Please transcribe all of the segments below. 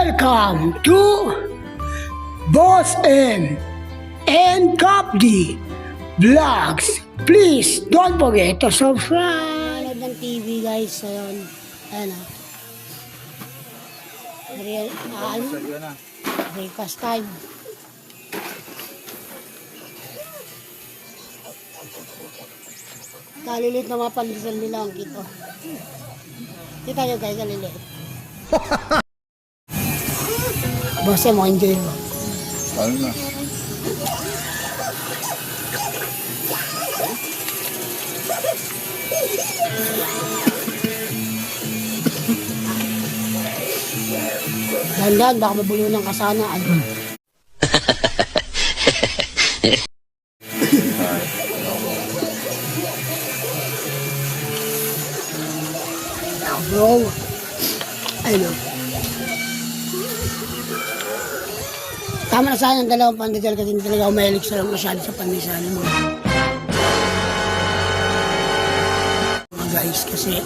Welcome to Boss M and Cap D Vlogs. Please don't forget to subscribe. Ng TV guys, ayun. Ayan o. Breakfast time. Kalilit na mga pandesal nila ang kito. Kita nyo guys, kalilit. Boss mo, enjoy mo. Ano na? Dandan, baka mabulunan ka sana. Bro, ayun. Tama na sana ang dalawang pandesal kasi hindi talaga umahilig sila masyado sa pandesal mo. Mga guys, kasi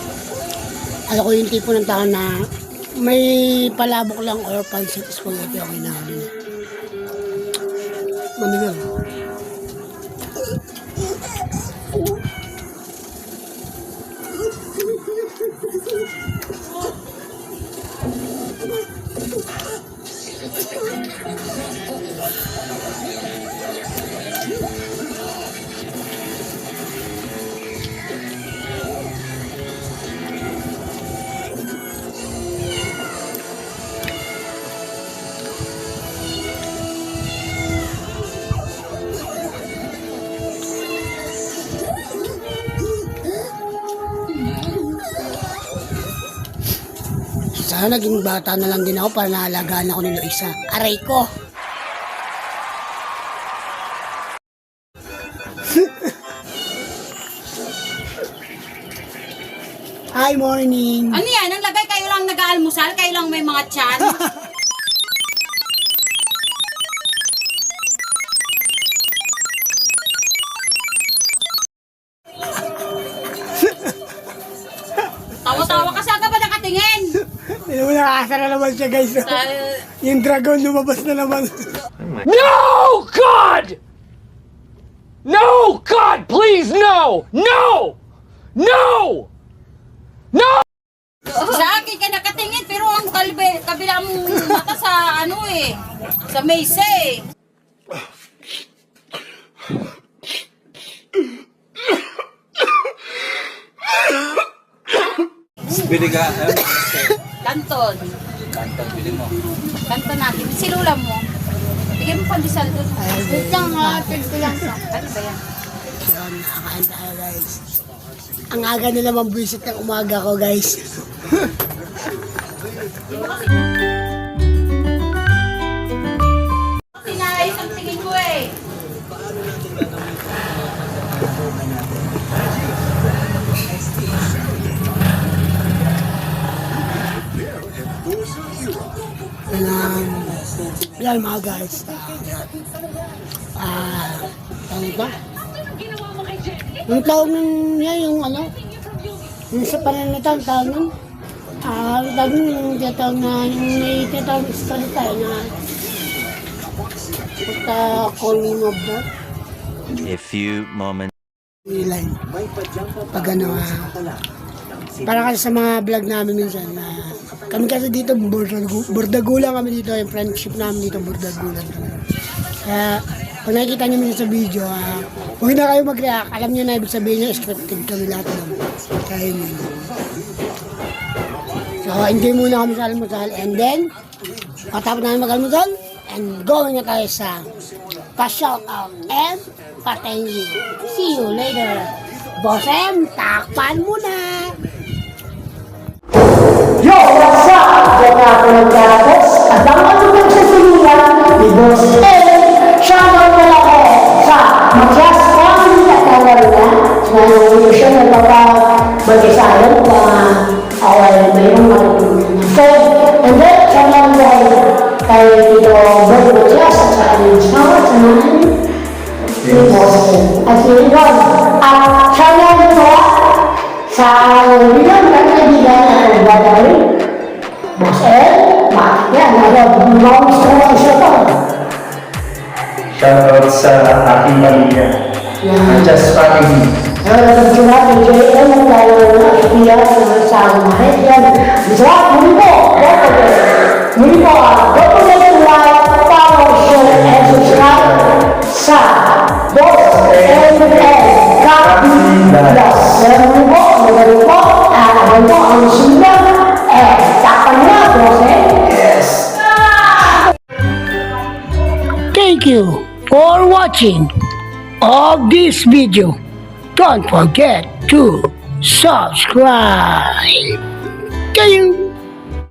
alam ko yung tipo ng tao na may palabok lang or pancit spaghetti okay na ako. Manigal. Sana naging bata na lang din ako para naalagaan ako ni Loisa. Aray ko! Hi, morning! Ano yan? Ang lagay kayo lang nag-aalmusal? Kayo lang may mga tiyan? Tawa-tawa ka saan ka ba nakatingin? Hindi mo nakakasa na naman siya guys. Yung dragon lumabas na naman. No, God! No, God, please, no! No! No! No! Sa akin ka nakatingin pero ang kabila mong mata sa ano eh. Sa mesa eh. Bili ka, Kanton. Kanton, bili mo. Kanton natin. Silulam mo. Bigyan mo pandesal doon. Wait lang ha. Pwede lang sa. Ano ba yan? Yun, nakakain tayo guys. Ang aga na naman buwisit ng umaga ko guys. Sinayos ang tingin ko eh. Yan mga guys. Ano ba? Yung tawag nun niya, yung ano? Yung sa pananitan, tawag nun? Tawag nun yung tiyatawag na, yung may tiyatawag sa salita na pagka calling of that. A few moments. Nilay. Pag ano, para kasi sa mga vlog namin minsan na kami kasi dito, bordagulan kami dito, yung friendship namin dito, bordagulan kami. Kaya, pag nakikita nyo minsan sa video, huwag na kayo mag-react. Alam nyo na ibig sabihin nyo, scripted kami lahat ng kaya yun. So, enjoy muna kami sa almusal. And then, patapos namin mag-almusal, and going na tayo sa pa-shout out and pa-thank you. See you later. Boss M, takpan muna! Yo, what's up? Diyan na ako nagkakos. Abangan mo lang sa sinulan ni Boss M. Shoutout na lang ako sa Matias Family at Tawarina. Sa mga siya nagpapabagkasalan pa ako ay mayroong matutunan na. So, and then, shoutout na kay Tito Bob Matias at sa kanyang asawa sa namin ni Boss M. At si Ron, at shoutout na sa bilang kaibigan na nagbabalik. Boss M, yan, drawings ko lang siya to. Shoutout sa aking pamilya. Just family. Medyo natin, JM, ang tayo na, Sophia, sa mga yan. Muli po, don't forget to like, follow, share, and subscribe sa Boss M.L. Copy Plus. Muli po, magaling po, habang po ang sunod, takpan na, Boss M. Yes. Thank you for watching of this video. Don't forget to subscribe. Thank you.